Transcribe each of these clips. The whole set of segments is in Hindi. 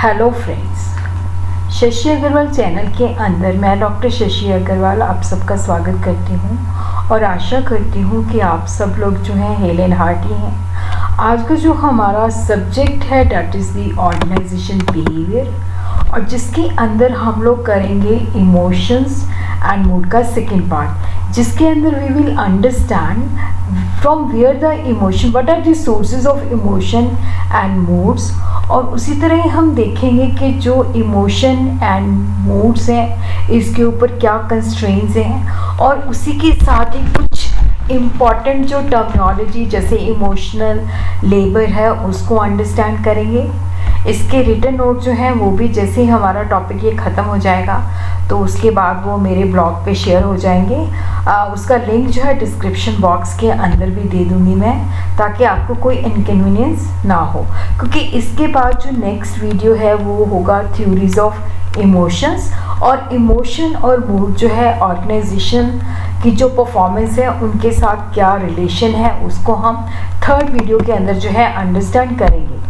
Hello friends, Shashi Agrawal channel के अंदर मैं डॉक्टर शशि अग्रवाल आप सबका स्वागत करती हूँ और आशा करती हूँ कि आप सब लोग जो हैं हेल एंड हार्टी हैं। आज का जो हमारा सब्जेक्ट है that is the organisation behaviour और जिसके अंदर हम लोग करेंगे इमोशंस एंड मूड का सेकेंड पार्ट, जिसके अंदर we will understand from where the emotion, what are the sources of emotion and moods. और उसी तरह ही हम देखेंगे कि जो इमोशन एंड मूड्स हैं इसके ऊपर क्या कंस्ट्रेंट्स हैं और उसी के साथ ही कुछ इम्पॉर्टेंट जो टर्मिनोलॉजी जैसे इमोशनल लेबर है उसको अंडरस्टैंड करेंगे। इसके रिटन नोट जो हैं वो भी जैसे ही हमारा टॉपिक ये ख़त्म हो जाएगा तो उसके बाद वो मेरे ब्लॉग पे शेयर हो जाएंगे। उसका लिंक जो है डिस्क्रिप्शन बॉक्स के अंदर भी दे दूँगी मैं, ताकि आपको कोई इनकन्वीनियंस ना हो, क्योंकि इसके बाद जो नेक्स्ट वीडियो है वो होगा थ्योरीज ऑफ इमोशंस और इमोशन और मूड जो है ऑर्गेनाइजेशन की जो परफॉर्मेंस है उनके साथ क्या रिलेशन है उसको हम थर्ड वीडियो के अंदर जो है अंडरस्टैंड करेंगे।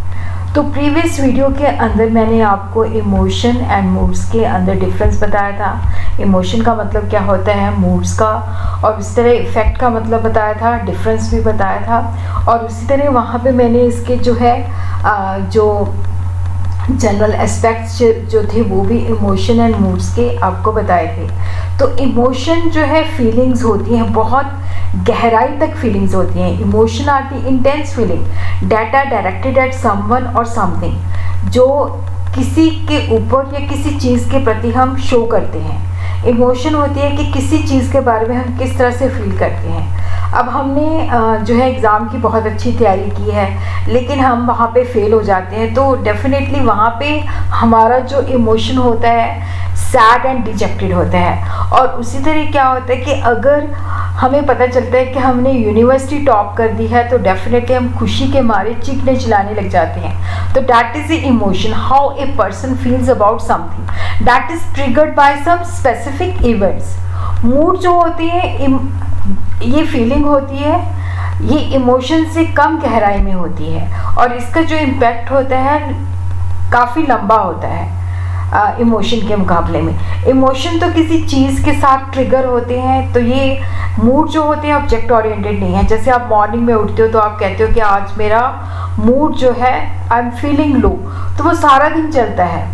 तो प्रीवियस वीडियो के अंदर मैंने आपको इमोशन एंड मूड्स के अंदर डिफरेंस बताया था, इमोशन का मतलब क्या होता है, मूड्स का, और उसी तरह इफ़ेक्ट का मतलब बताया था, डिफरेंस भी बताया था। और उसी तरह वहाँ पे मैंने इसके जो है जो जनरल एस्पेक्ट्स जो थे वो भी इमोशन एंड मूड्स के आपको बताए थे। तो इमोशन जो है फीलिंग्स होती हैं, बहुत गहराई तक फीलिंग्स होती हैं। इमोशन आती intense feeling that are directed at someone और समथिंग, जो किसी के ऊपर या किसी चीज़ के प्रति हम शो करते हैं। इमोशन होती है कि किसी चीज़ के बारे में हम किस तरह से फील करते हैं। अब हमने जो है एग्ज़ाम की बहुत अच्छी तैयारी की है लेकिन हम वहाँ पे फेल हो जाते हैं, तो डेफिनेटली वहाँ पे हमारा जो इमोशन होता है सैड एंड डिजेक्टेड होता है। और उसी तरह क्या होता है कि अगर हमें पता चलता है कि हमने यूनिवर्सिटी टॉप कर दी है तो डेफिनेटली हम खुशी के मारे चीखने चिल्लाने लग जाते हैं। तो that is the emotion, how a person feels about something that is triggered by some specific events. Mood जो होती है ये फीलिंग होती है, ये इमोशन से कम गहराई में होती है और इसका जो इम्पैक्ट होता है काफ़ी लंबा होता है इमोशन के मुकाबले में। इमोशन तो किसी चीज़ के साथ ट्रिगर होते हैं, तो ये मूड जो होते हैं ऑब्जेक्ट ओरिएंटेड नहीं है। जैसे आप मॉर्निंग में उठते हो तो आप कहते हो कि आज मेरा मूड जो है आई एम फीलिंग लो, तो वो सारा दिन चलता है।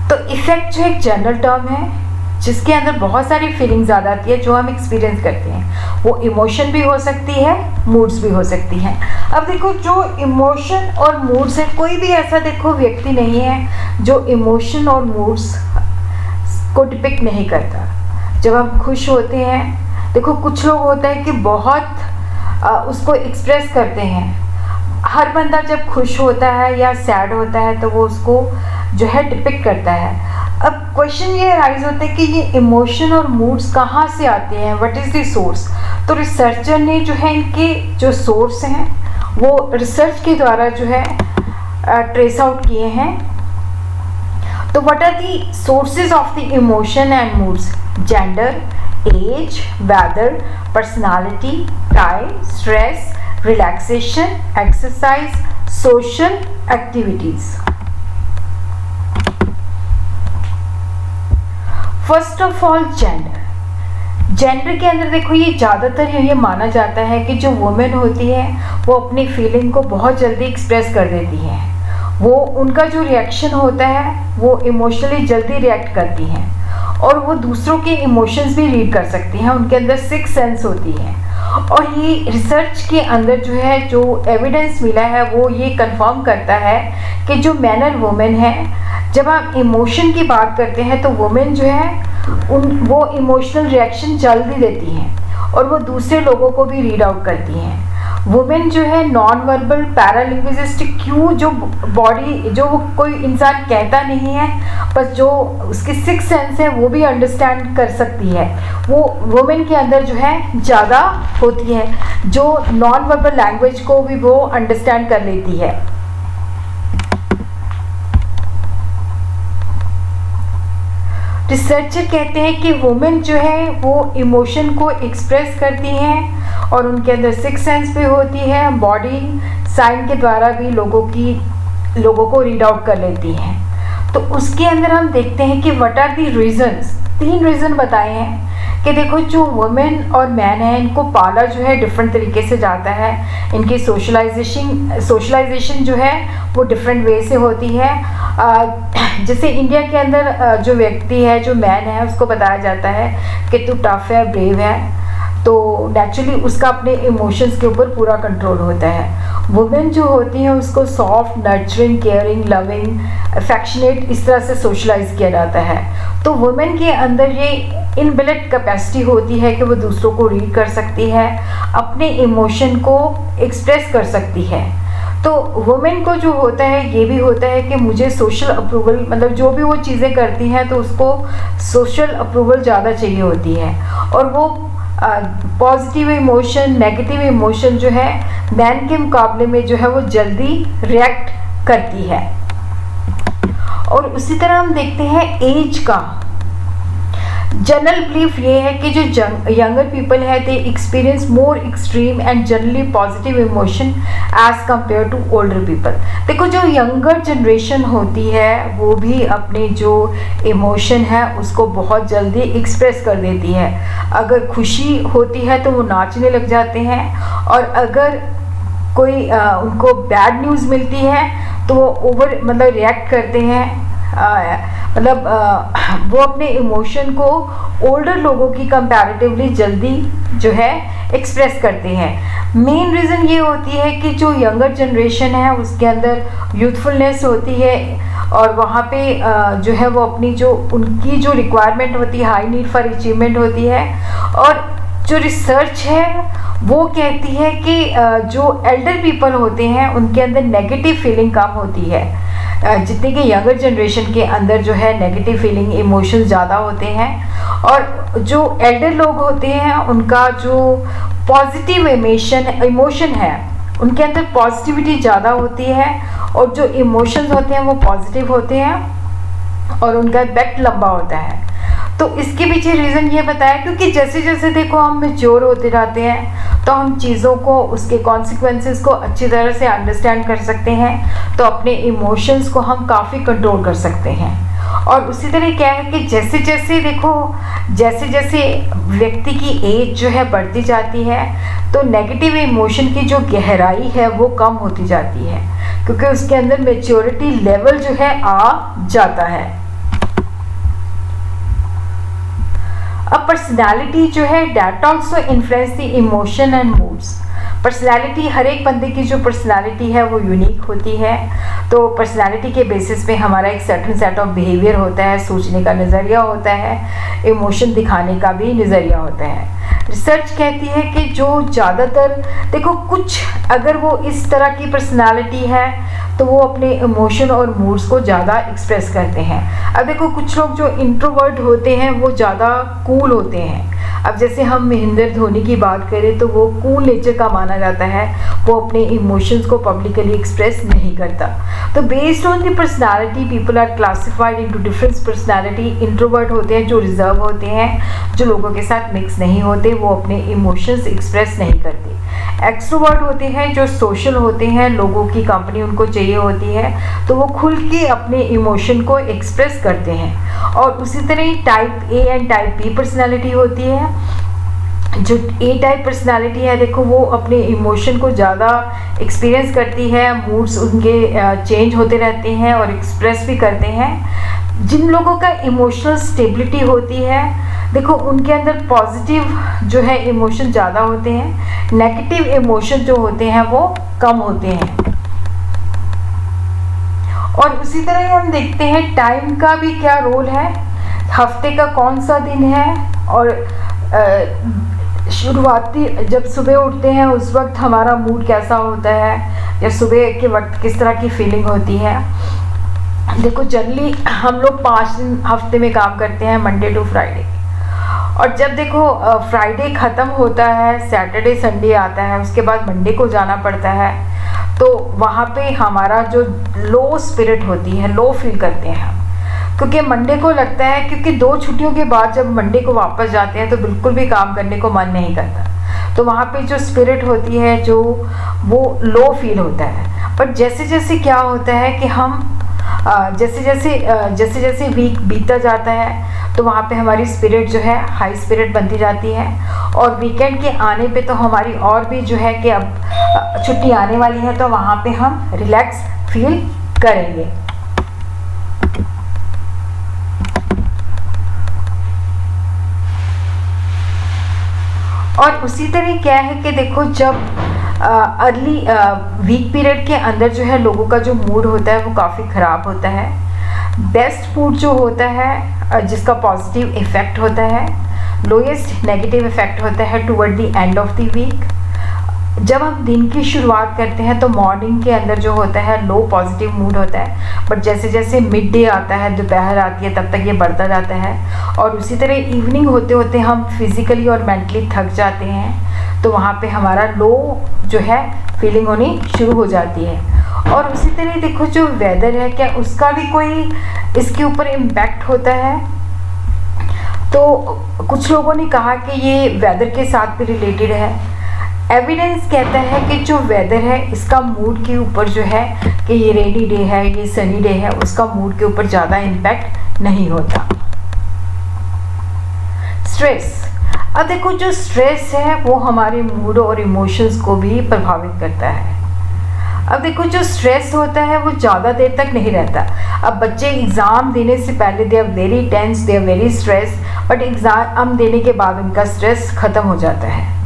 तो इफ़ेक्ट जो एक जनरल टर्म है जिसके अंदर बहुत सारी फीलिंग्स आ जाती है जो हम एक्सपीरियंस करते हैं। वो इमोशन भी हो सकती है, मूड्स भी हो सकती हैं। अब देखो, जो इमोशन और मूड्स है, कोई भी ऐसा देखो व्यक्ति नहीं है जो इमोशन और मूड्स को डिपिक्ट नहीं करता। जब हम खुश होते हैं, देखो कुछ लोग होते हैं कि बहुत उसको एक्सप्रेस करते हैं। हर बंदा जब खुश होता है या सैड होता है तो वो उसको जो है डिपिक्ट करता है। अब क्वेश्चन ये राइज होता है कि ये इमोशन और मूड्स कहाँ से आते हैं, व्हाट इज़ द सोर्स। तो रिसर्चर ने जो है इनके जो सोर्स हैं वो रिसर्च के द्वारा जो है ट्रेस आउट किए हैं। तो what are the sources of the emotion and moods, gender, age, weather, personality, time, stress, relaxation, exercise, social activities. First of all gender के अंदर देखो, ये ज़्यादातर ये माना जाता है कि जो वुमेन होती है वो अपनी फीलिंग को बहुत जल्दी एक्सप्रेस कर देती हैं। वो उनका जो रिएक्शन होता है वो इमोशनली जल्दी रिएक्ट करती हैं और वो दूसरों के इमोशंस भी रीड कर सकती हैं। उनके अंदर सिक्स सेंस होती है और ये रिसर्च के अंदर जो है जो एविडेंस मिला है वो ये कंफर्म करता है कि जो मैन और वुमेन है, जब आप इमोशन की बात करते हैं तो वुमेन जो है वो इमोशनल रिएक्शन जल्दी देती हैं और वो दूसरे लोगों को भी रीड आउट करती हैं। वुमेन जो है नॉन वर्बल पैरालिंग्विस्टिक क्यू, जो बॉडी जो कोई इंसान कहता नहीं है बस जो उसके सिक्स सेंस है वो भी अंडरस्टैंड कर सकती है, वो वुमेन के अंदर जो है ज़्यादा होती है, जो नॉन वर्बल लैंग्वेज को भी वो अंडरस्टैंड कर लेती है। रिसर्चर कहते हैं कि वुमेन जो है वो इमोशन को एक्सप्रेस करती हैं और उनके अंदर सिक्स सेंस भी होती है, बॉडी साइन के द्वारा भी लोगों की लोगों को रीड आउट कर लेती हैं। तो उसके अंदर हम देखते हैं कि what are the reasons. 3 reason बताए हैं कि देखो जो वुमेन और मैन है इनको पाला जो है डिफरेंट तरीके से जाता है, इनकी सोशलाइजेशन जो है वो डिफरेंट वे से होती है। जैसे इंडिया के अंदर जो व्यक्ति है, जो मैन है, उसको बताया जाता है कि तू टफ है, ब्रेव है, तो नेचुरली उसका अपने इमोशंस के ऊपर पूरा कंट्रोल होता है। वुमेन जो होती है उसको soft, nurturing, caring, loving, affectionate इस तरह से सोशलाइज किया जाता है। तो वुमेन के अंदर ये इनबिल्ट कैपेसिटी होती है कि वो दूसरों को रीड कर सकती है, अपने इमोशन को एक्सप्रेस कर सकती है। तो वुमेन को जो होता है ये भी होता है कि मुझे सोशल अप्रूवल, मतलब जो भी वो चीज़ें करती हैं तो उसको सोशल अप्रूवल ज़्यादा चाहिए होती है, और वो पॉजिटिव इमोशन, नेगेटिव इमोशन जो है मैन के मुकाबले में जो है वो जल्दी रिएक्ट करती है। और उसी तरह हम देखते हैं एज का। जनरल बिलीफ ये है कि जो यंगर पीपल है they experience more extreme and generally positive emotion as compare to older people. देखो जो यंगर जनरेशन होती है वो भी अपने जो इमोशन है उसको बहुत जल्दी एक्सप्रेस कर देती है। अगर खुशी होती है तो वो नाचने लग जाते हैं, और अगर कोई उनको बैड न्यूज़ मिलती है तो वो मतलब रिएक्ट करते हैं। वो अपने इमोशन को ओल्डर लोगों की कंपैरेटिवली जल्दी जो है एक्सप्रेस करते हैं। मेन रीज़न ये होती है कि जो यंगर जनरेशन है उसके अंदर यूथफुलनेस होती है, और वहाँ पे जो है वो अपनी जो उनकी जो रिक्वायरमेंट होती है, हाई नीड फॉर अचीवमेंट होती है। और जो रिसर्च है वो कहती है कि जो एल्डर पीपल होते हैं उनके अंदर नेगेटिव फीलिंग कम होती है, जितने कि यंगर जनरेशन के अंदर जो है नेगेटिव फीलिंग, इमोशंस ज़्यादा होते हैं। और जो एल्डर लोग होते हैं उनका जो पॉजिटिव इमोशन है उनके अंदर पॉजिटिविटी ज़्यादा होती है, और जो इमोशंस होते हैं वो पॉजिटिव होते हैं और उनका इम्पैक्ट लंबा होता है। तो इसके पीछे रीज़न ये बताया क्योंकि जैसे जैसे देखो हम मैच्योर होते जाते हैं तो हम चीज़ों को, उसके कॉन्सिक्वेंसेस को अच्छी तरह से अंडरस्टैंड कर सकते हैं, तो अपने इमोशंस को हम काफ़ी कंट्रोल कर सकते हैं। और उसी तरह क्या है कि जैसे जैसे देखो जैसे जैसे व्यक्ति की एज जो है बढ़ती जाती है तो नेगेटिव इमोशन की जो गहराई है वो कम होती जाती है, क्योंकि उसके अंदर मैच्योरिटी लेवल जो है आ जाता है। अब पर्सनालिटी जो है that also influence the emotion and moods. Personality, हर एक बंदे की जो पर्सनालिटी है वो यूनिक होती है, तो पर्सनालिटी के बेसिस पे हमारा एक सर्टेन सेट ऑफ बिहेवियर होता है, सोचने का नज़रिया होता है, इमोशन दिखाने का भी नज़रिया होता है। रिसर्च कहती है कि जो ज़्यादातर देखो कुछ अगर वो इस तरह की पर्सनालिटी है तो वो अपने इमोशन और मूड्स को ज़्यादा एक्सप्रेस करते हैं। अब देखो कुछ लोग जो इंट्रोवर्ट होते हैं वो ज़्यादा कूल होते हैं। अब जैसे हम महेंद्र धोनी की बात करें तो वो कूल नेचर का माना जाता है, वो अपने इमोशंस को पब्लिकली एक्सप्रेस नहीं करता। तो based on the personality people are classified into different personality. Introvert होते हैं जो रिजर्व होते हैं, जो लोगों के साथ मिक्स नहीं होते, वो अपने इमोशंस एक्सप्रेस नहीं करते। एक्सट्रोवर्ट होते हैं जो सोशल होते हैं, लोगों की कंपनी उनको चाहिए होती है, तो वो खुल के अपने इमोशन को एक्सप्रेस करते हैं। और उसी तरह type A and type B personality होती है। जो ए टाइप पर्सनालिटी है देखो वो अपने इमोशन को ज़्यादा एक्सपीरियंस करती है, मूड्स उनके चेंज होते रहते हैं और एक्सप्रेस भी करते हैं। जिन लोगों का इमोशनल स्टेबिलिटी होती है देखो उनके अंदर पॉजिटिव जो है इमोशन ज़्यादा होते हैं, नेगेटिव इमोशन जो होते हैं वो कम होते हैं। और उसी तरह हम देखते हैं टाइम का भी क्या रोल है, हफ्ते का कौन सा दिन है, और शुरुआती जब सुबह उठते हैं उस वक्त हमारा मूड कैसा होता है, या सुबह के वक्त किस तरह की फीलिंग होती है। देखो जनरली हम लोग 5 दिन हफ्ते में काम करते हैं, मंडे टू फ्राइडे, और जब देखो फ्राइडे ख़त्म होता है, सैटरडे संडे आता है, उसके बाद मंडे को जाना पड़ता है, तो वहाँ पे हमारा जो लो स्पिरिट होती है, लो फील करते हैं हम, क्योंकि मंडे को लगता है, क्योंकि 2 छुट्टियों के बाद जब मंडे को वापस जाते हैं तो बिल्कुल भी काम करने को मन नहीं करता, तो वहाँ पे जो स्पिरिट होती है जो वो लो फील होता है। बट जैसे जैसे क्या होता है कि हम जैसे जैसे वीक बीतता जाता है तो वहाँ पे हमारी स्पिरिट जो है हाई स्पिरिट बनती जाती है, और वीकेंड के आने पे तो हमारी और भी जो है कि अब छुट्टी आने वाली है तो वहाँ पे हम रिलैक्स फील करेंगे। और उसी तरह क्या है कि देखो, जब अर्ली वीक पीरियड के अंदर जो है लोगों का जो मूड होता है वो काफ़ी ख़राब होता है। बेस्ट मूड जो होता है जिसका पॉजिटिव इफ़ेक्ट होता है, लोएस्ट नेगेटिव इफ़ेक्ट होता है toward the end of the week. जब हम दिन की शुरुआत करते हैं तो मॉर्निंग के अंदर जो होता है लो पॉजिटिव मूड होता है, बट जैसे जैसे मिड डे आता है, दोपहर आती है, तब तक ये बढ़ता जाता है। और उसी तरह इवनिंग होते होते हम फिज़िकली और मेंटली थक जाते हैं, तो वहाँ पे हमारा लो जो है फीलिंग होनी शुरू हो जाती है। और उसी तरह देखो, जो वेदर है क्या उसका भी कोई इसके ऊपर इम्पैक्ट होता है। तो कुछ लोगों ने कहा कि ये वेदर के साथ भी रिलेटेड है। एविडेंस कहता है कि जो वेदर है इसका मूड के ऊपर जो है कि ये रेनी डे है, ये सनी डे है, उसका मूड के ऊपर ज़्यादा इम्पैक्ट नहीं होता। स्ट्रेस, अब देखो जो स्ट्रेस है वो हमारे मूड और इमोशंस को भी प्रभावित करता है। अब देखो जो स्ट्रेस होता है वो ज़्यादा देर तक नहीं रहता। अब बच्चे एग्ज़ाम देने से पहले they are very tense, they are very stress, but exam देने के बाद उनका स्ट्रेस ख़त्म हो जाता है।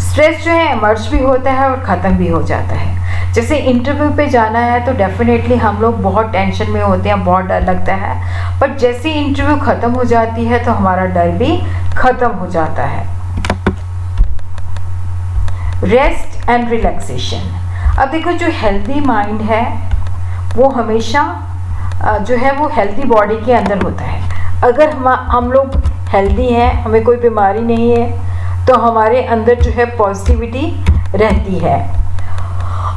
स्ट्रेस जो है इमर्ज भी होता है और ख़त्म भी हो जाता है। जैसे इंटरव्यू पे जाना है तो डेफिनेटली हम लोग बहुत टेंशन में होते हैं, बहुत डर लगता है, बट जैसे इंटरव्यू ख़त्म हो जाती है तो हमारा डर भी ख़त्म हो जाता है। रेस्ट एंड रिलैक्सेशन, अब देखो जो हेल्दी माइंड है वो हमेशा जो है वो हेल्दी बॉडी के अंदर होता है। अगर हम लोग हेल्दी हैं, हमें कोई बीमारी नहीं है, तो हमारे अंदर जो है पॉजिटिविटी रहती है।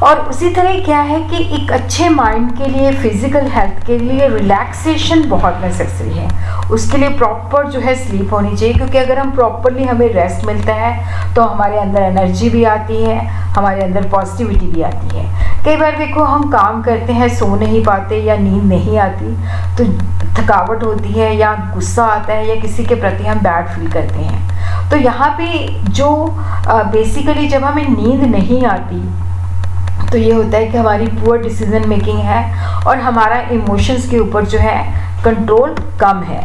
और उसी तरह क्या है कि एक अच्छे माइंड के लिए, फिज़िकल हेल्थ के लिए रिलैक्सेशन बहुत नेसेसरी है। उसके लिए प्रॉपर जो है स्लीप होनी चाहिए, क्योंकि अगर हम प्रॉपरली हमें रेस्ट मिलता है तो हमारे अंदर एनर्जी भी आती है, हमारे अंदर पॉजिटिविटी भी आती है। कई बार देखो हम काम करते हैं, सो नहीं पाते या नींद नहीं आती, तो थकावट होती है या गुस्सा आता है या किसी के प्रति हम बैड फील करते हैं। तो यहाँ पे जो बेसिकली जब हमें नींद नहीं आती तो ये होता है कि हमारी पुअर डिसीजन मेकिंग है और हमारा इमोशंस के ऊपर जो है कंट्रोल कम है।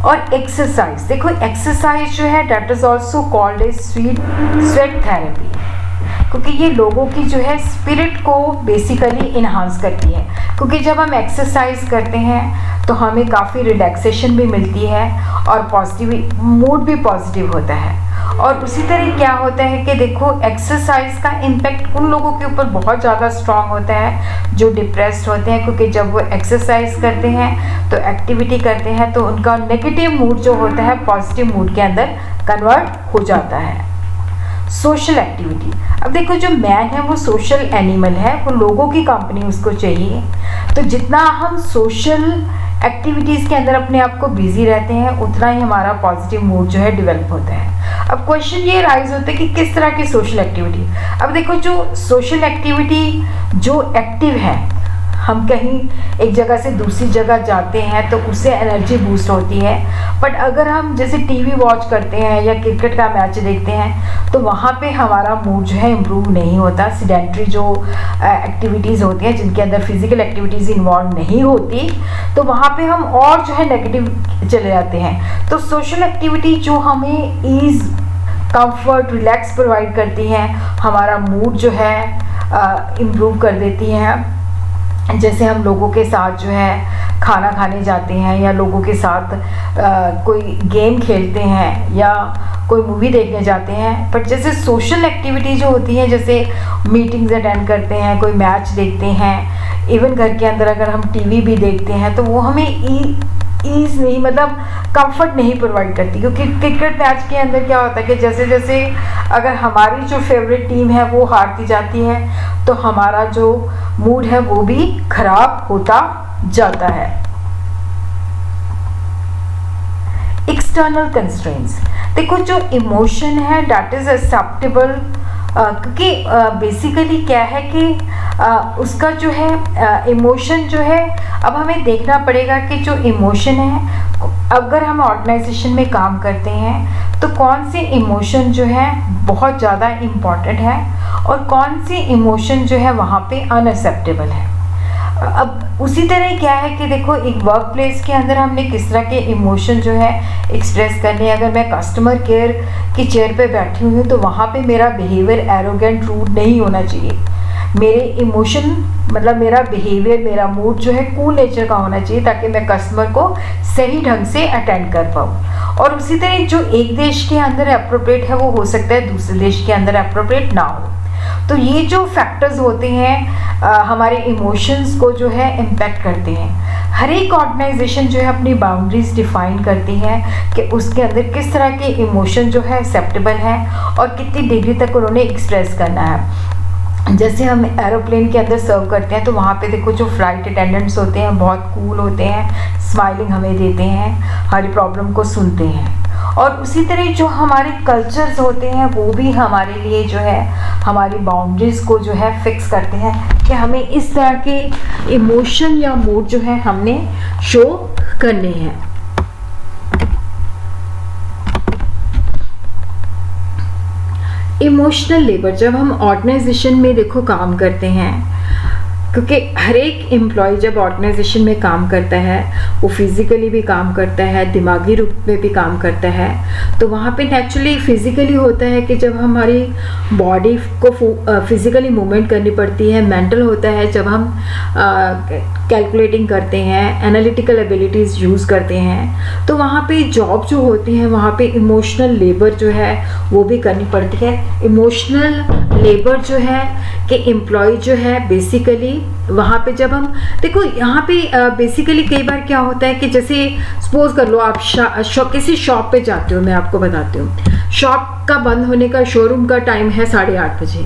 और एक्सरसाइज, देखो एक्सरसाइज जो है that is also called a sweat therapy, क्योंकि ये लोगों की जो है स्पिरिट को बेसिकली इन्हांस करती है। क्योंकि जब हम एक्सरसाइज करते हैं तो हमें काफ़ी रिलैक्सेशन भी मिलती है और पॉजिटिव मूड भी पॉजिटिव होता है। और उसी तरह क्या होता है कि देखो एक्सरसाइज का इम्पैक्ट उन लोगों के ऊपर बहुत ज़्यादा स्ट्रांग होता है जो डिप्रेस्ड होते हैं, क्योंकि जब वो एक्सरसाइज करते हैं तो एक्टिविटी करते हैं तो उनका नेगेटिव मूड जो होता है पॉजिटिव मूड के अंदर कन्वर्ट हो जाता है। सोशल एक्टिविटी, अब देखो जो मैन है वो सोशल एनिमल है, वो लोगों की कंपनी उसको चाहिए। तो जितना हम सोशल एक्टिविटीज़ के अंदर अपने आप को बिजी रहते हैं उतना ही हमारा पॉजिटिव मूड जो है डेवलप होता है। अब क्वेश्चन ये राइज होता है कि किस तरह की सोशल एक्टिविटी। अब देखो जो सोशल एक्टिविटी जो एक्टिव है, हम कहीं एक जगह से दूसरी जगह जाते हैं तो उससे एनर्जी बूस्ट होती है। बट अगर हम जैसे टीवी वॉच करते हैं या क्रिकेट का मैच देखते हैं तो वहाँ पे हमारा मूड जो है इम्प्रूव नहीं होता। सीडेंट्री जो एक्टिविटीज़ होती हैं जिनके अंदर फिजिकल एक्टिविटीज़ इन्वॉल्व नहीं होती, तो वहाँ पे हम और जो है नेगेटिव चले जाते हैं। तो सोशल एक्टिविटी जो हमें ईज़, कंफर्ट, रिलैक्स प्रोवाइड करती हैं, हमारा मूड जो है इम्प्रूव कर देती हैं। जैसे हम लोगों के साथ जो है खाना खाने जाते हैं या लोगों के साथ कोई गेम खेलते हैं या कोई मूवी देखने जाते हैं। बट जैसे सोशल एक्टिविटी जो होती है, जैसे मीटिंग्स अटेंड करते हैं, कोई मैच देखते हैं, इवन घर के अंदर अगर हम टीवी भी देखते हैं तो वो हमें ईज़ नहीं, मतलब कंफर्ट नहीं प्रोवाइड करती। क्योंकि क्रिकेट मैच के अंदर क्या होता है कि जैसे जैसे अगर हमारी जो फेवरेट टीम है वो हारती जाती है तो हमारा जो मूड है वो भी खराब होता जाता है। एक्सटर्नल कंस्ट्रेंट्स, देखो जो इमोशन है दैट इज एक्सेप्टेबल, क्योंकि बेसिकली क्या है कि उसका जो है इमोशन जो है, अब हमें देखना पड़ेगा कि जो इमोशन है, अगर हम ऑर्गेनाइजेशन में काम करते हैं तो कौन सी इमोशन जो है बहुत ज़्यादा इम्पॉर्टेंट है और कौन सी इमोशन जो है वहाँ पे अनएक्सेप्टेबल है। अब उसी तरह क्या है कि देखो एक वर्क प्लेस के अंदर हमने किस तरह के इमोशन जो है एक्सप्रेस करने हैं। अगर मैं कस्टमर केयर की चेयर पे बैठी हुई हूँ तो वहाँ पे मेरा बिहेवियर एरोगेंट रूड नहीं होना चाहिए। मेरे इमोशन मतलब मेरा बिहेवियर, मेरा मूड जो है कूल नेचर का होना चाहिए, ताकि मैं कस्टमर को सही ढंग से अटेंड कर पाऊँ। और उसी तरह जो एक देश के अंदर अप्रोप्रिएट है वो हो सकता है दूसरे देश के अंदर अप्रोप्रिएट ना हो। तो ये जो फैक्टर्स होते हैं हमारे इमोशंस को जो है इम्पैक्ट करते हैं। हर एक ऑर्गेनाइजेशन जो है अपनी बाउंड्रीज डिफाइन करती है कि उसके अंदर किस तरह के इमोशन जो है एक्सेप्टेबल है और कितनी डिग्री तक उन्होंने एक्सप्रेस करना है। जैसे हम एरोप्लेन के अंदर सर्व करते हैं तो वहाँ पे देखो जो फ्लाइट अटेंडेंट्स होते हैं बहुत कूल होते हैं, स्माइलिंग हमें देते हैं, हमारी प्रॉब्लम को सुनते हैं। और उसी तरह जो हमारे कल्चर्स होते हैं वो भी हमारे लिए जो है हमारी बाउंड्रीज़ को जो है फिक्स करते हैं कि हमें इस तरह के इमोशन या मूड जो है हमने शो करने हैं। इमोशनल लेबर, जब हम ऑर्गेनाइजेशन में देखो काम करते हैं, क्योंकि हर एक एम्प्लॉय जब ऑर्गेनाइजेशन में काम करता है वो फिज़िकली भी काम करता है, दिमागी रूप में भी काम करता है। तो वहाँ पे नेचुरली फिज़िकली होता है कि जब हमारी बॉडी को फिज़िकली मूवमेंट करनी पड़ती है, मेंटल होता है जब हम कैलकुलेटिंग करते हैं, एनालिटिकल एबिलिटीज़ यूज़ करते हैं। तो वहाँ पे जॉब जो होती है वहाँ पे इमोशनल लेबर जो है वो भी करनी पड़ती है। इमोशनल लेबर जो है कि एम्प्लॉय जो है बेसिकली वहाँ पे जब हम देखो यहाँ पे बेसिकली कई बार क्या होता है कि जैसे सपोज कर लो आप किसी शॉप पे जाते हो, मैं आपको बताती हूँ शॉप का बंद होने का, शोरूम का टाइम है 8:30 बजे,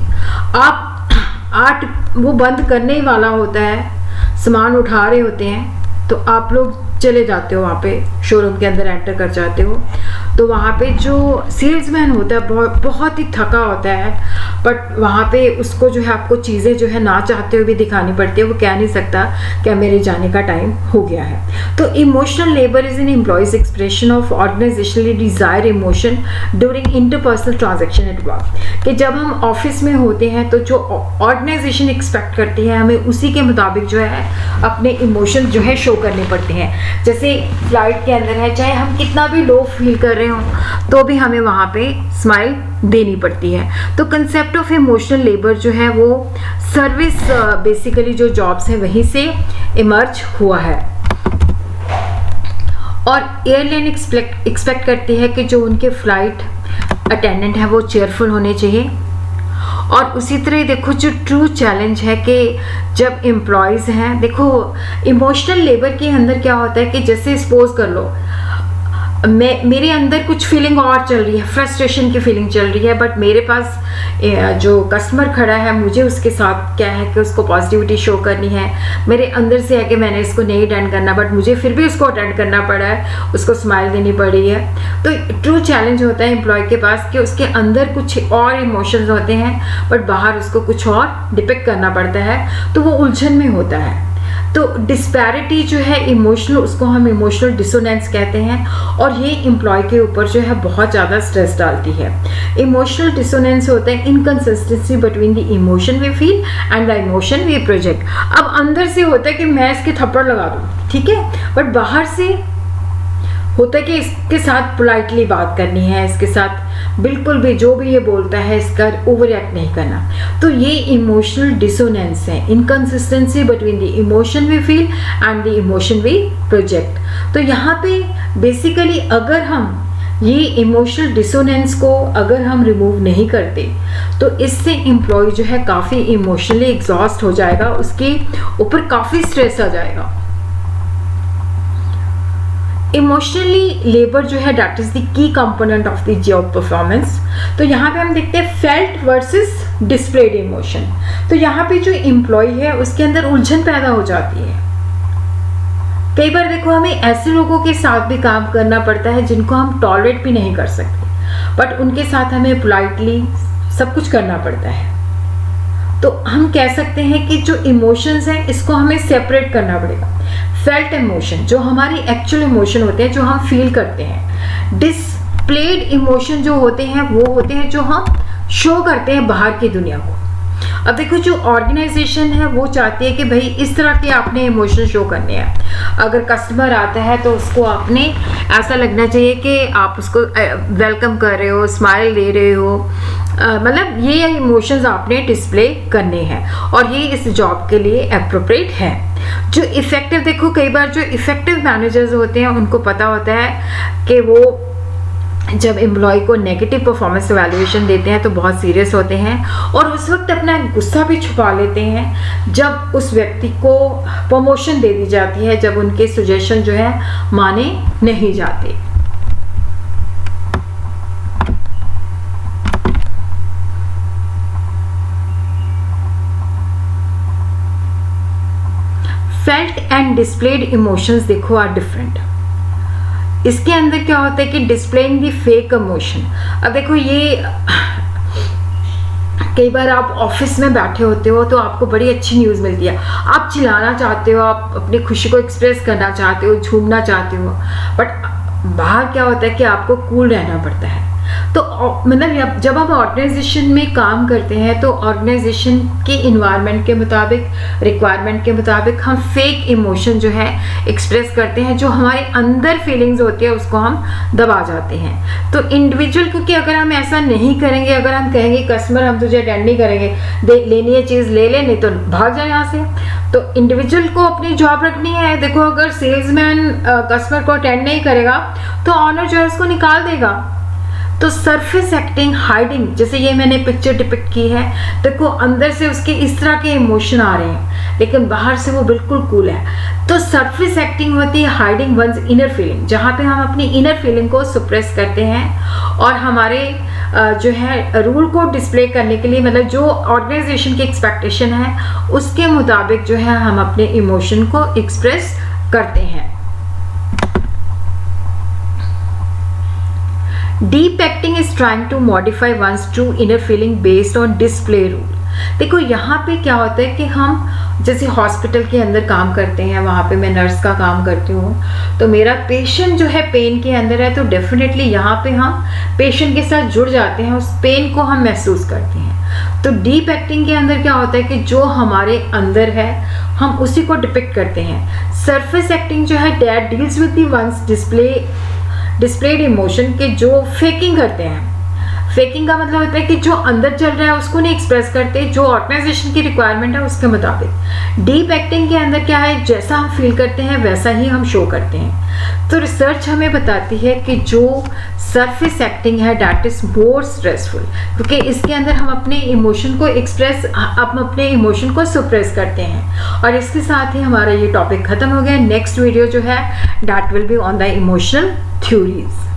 आप 8 वो बंद करने ही वाला होता है, सामान उठा रहे होते हैं तो आप लोग चले जाते हो वहाँ पे शोरूम के अंदर एंटर कर जाते हो। तो वहाँ पे जो सेल्समैन होता है बहुत ही थका होता है, बट वहाँ पे उसको जो है आपको चीज़ें जो है ना चाहते हुए भी दिखानी पड़ती है। वो कह नहीं सकता क्या मेरे जाने का टाइम हो गया है। तो emotional labour is an employee's expression of organisationally desire emotion during interpersonal transaction at work, कि जब हम ऑफिस में होते हैं तो जो ऑर्गेनाइजेशन एक्सपेक्ट करती है हमें उसी के मुताबिक जो है अपने इमोशन जो है शो करने पड़ते हैं। जैसे फ्लाइट के अंदर है, चाहे हम कितना भी लो फील कर रहे हो तो भी हमें वहाँ पे स्माइल देनी पड़ती है। तो कंसेप्ट ऑफ इमोशनल लेबर जो है वो सर्विस बेसिकली जो जॉब्स हैं वहीं से इमर्ज हुआ है। और एयरलाइन एक्सपेक्ट करती है कि जो उनके फ्लाइट अटेंडेंट हैं वो चेयरफुल होने चाहिए। और उसी तरह देखो जो ट्रू चैलेंज है कि जब एम्प्लॉयज़ हैं, देखो इमोशनल लेबर के अंदर क्या होता है कि जैसे सपोज कर लो मेरे अंदर कुछ फीलिंग और चल रही है, फ्रस्ट्रेशन की फीलिंग चल रही है, बट मेरे पास जो कस्टमर खड़ा है मुझे उसके साथ क्या है कि उसको पॉजिटिविटी शो करनी है। मेरे अंदर से है कि मैंने इसको नहीं अटेंड करना, बट मुझे फिर भी उसको अटेंड करना पड़ा है, उसको स्माइल देनी पड़ी है। तो ट्रू चैलेंज होता है एम्प्लॉय के पास कि उसके अंदर कुछ और इमोशंस होते हैं बट बाहर उसको कुछ और डिपिक्ट करना पड़ता है, तो वो उलझन में होता है। तो डिस्पैरिटी जो है इमोशनल, उसको हम इमोशनल डिसोनेंस कहते हैं, और ये एम्प्लॉय के ऊपर जो है बहुत ज़्यादा स्ट्रेस डालती है। इमोशनल डिसोनेंस होता है inconsistency between the emotion we feel and the emotion we project. अब अंदर से होता है कि मैं इसके थप्पड़ लगा दूँ, ठीक है, बट बाहर से होता है कि इसके साथ पोलाइटली बात करनी है, इसके साथ बिल्कुल भी जो भी ये बोलता है इसका ओवर रिएक्ट नहीं करना। तो ये इमोशनल डिसोनेंस है, inconsistency between the emotion we feel and the emotion we project. तो यहाँ पे बेसिकली अगर हम ये इमोशनल डिसोनेंस को अगर हम रिमूव नहीं करते तो इससे एम्प्लॉय जो है काफ़ी इमोशनली एग्जॉस्ट हो जाएगा, उसके ऊपर काफ़ी स्ट्रेस आ जाएगा। इमोशनली लेबर जो है that is the key component of the job performance. तो यहाँ पे हम देखते हैं फेल्ट वर्सेस डिस्प्लेड इमोशन। तो यहाँ पे जो एम्प्लॉय है उसके अंदर उलझन पैदा हो जाती है। कई बार देखो हमें ऐसे लोगों के साथ भी काम करना पड़ता है जिनको हम टॉलरेट भी नहीं कर सकते। बट उनके साथ हमें पोलाइटली सब कुछ करना पड़ता है। तो हम कह सकते हैं कि जो इमोशंस हैं इसको हमें सेपरेट करना पड़ेगा। फेल्ट इमोशन जो हमारी एक्चुअल इमोशन होते हैं, जो हम फील करते हैं। डिस्प्लेड इमोशन जो होते हैं वो होते हैं जो हम शो करते हैं बाहर की दुनिया को। अब देखो, जो ऑर्गेनाइजेशन है वो चाहती है कि भाई इस तरह के आपने इमोशन शो करने हैं। अगर कस्टमर आता है तो उसको आपने ऐसा लगना चाहिए कि आप उसको वेलकम कर रहे हो, स्माइल दे रहे हो, मतलब ये इमोशंस आपने डिस्प्ले करने हैं और ये इस जॉब के लिए एप्रोप्रिएट है। जो इफेक्टिव, देखो कई बार जो इफेक्टिव मैनेजर्स होते हैं उनको पता होता है कि वो जब एम्प्लॉय को नेगेटिव परफॉर्मेंस एवेल्युएशन देते हैं तो बहुत सीरियस होते हैं और उस वक्त अपना गुस्सा भी छुपा लेते हैं जब उस व्यक्ति को प्रमोशन दे दी जाती है, जब उनके सजेशन जो है माने नहीं जाते। फेल्ट एंड डिस्प्लेड इमोशंस देखो आर डिफरेंट। इसके अंदर क्या होता है कि डिस्प्लेइंग द फेक इमोशन। अब देखो, ये कई बार आप ऑफिस में बैठे होते हो तो आपको बड़ी अच्छी न्यूज़ मिलती है, आप चिल्लाना चाहते हो, आप अपनी खुशी को एक्सप्रेस करना चाहते हो, झूमना चाहते हो, बट बाहर क्या होता है कि आपको कूल रहना पड़ता है। तो मतलब जब हम ऑर्गेनाइजेशन में काम करते हैं तो ऑर्गेनाइजेशन के इन्वायरमेंट के मुताबिक, रिक्वायरमेंट के मुताबिक हम फेक इमोशन जो है एक्सप्रेस करते हैं। जो हमारे अंदर फीलिंग्स होती है उसको हम दबा जाते हैं। तो इंडिविजुअल, क्योंकि अगर हम ऐसा नहीं करेंगे, अगर हम कहेंगे कस्टमर हम तुझे अटेंड नहीं करेंगे, लेनी है चीज़ ले ले, नहीं तो भाग जाए यहाँ से, तो इंडिविजुअल को अपनी जॉब रखनी है। देखो, अगर सेल्समैन कस्टमर को अटेंड नहीं करेगा तो ऑनर जो है उसको निकाल देगा। तो सरफेस एक्टिंग, हाइडिंग, जैसे ये मैंने पिक्चर डिपिक्ट की है, देखो अंदर से उसके इस तरह के इमोशन आ रहे हैं लेकिन बाहर से वो बिल्कुल कूल है। तो सरफेस एक्टिंग होती है हाइडिंग वंस इनर फीलिंग, जहाँ पे हम अपनी इनर फीलिंग को सप्रेस करते हैं और हमारे जो है रूल को डिस्प्ले करने के लिए, मतलब जो ऑर्गेनाइजेशन की एक्सपेक्टेशन है उसके मुताबिक जो है हम अपने इमोशन को एक्सप्रेस करते हैं। Deep acting is trying to modify one's true inner feeling based on display rule। देखो, यहाँ पे क्या होता है कि हम जैसे हॉस्पिटल के अंदर काम करते हैं, वहाँ पे मैं नर्स का काम करती हूँ, तो मेरा पेशेंट जो है पेन के अंदर है तो डेफिनेटली यहाँ पे हम पेशेंट के साथ जुड़ जाते हैं, उस पेन को हम महसूस करते हैं। तो डीप एक्टिंग के अंदर क्या होता है कि जो हमारे अंदर है हम उसी को डिपिक्ट करते हैं। सरफेस एक्टिंग जो है that deals with the ones displayed emotion के जो फेकिंग करते हैं। फेकिंग का मतलब होता है कि जो अंदर चल रहा है उसको नहीं एक्सप्रेस करते, जो ऑर्गेनाइजेशन की रिक्वायरमेंट है उसके मुताबिक। डीप एक्टिंग के अंदर क्या है, जैसा हम फील करते हैं वैसा ही हम शो करते हैं। तो रिसर्च हमें बताती है कि जो सरफेस एक्टिंग है दैट इज मोर स्ट्रेसफुल, क्योंकि इसके अंदर हम अपने इमोशन को अपने इमोशन को सप्रेस करते हैं। और इसके साथ ही हमारा ये टॉपिक खत्म हो गया। नेक्स्ट वीडियो जो है that will be on the emotional theories.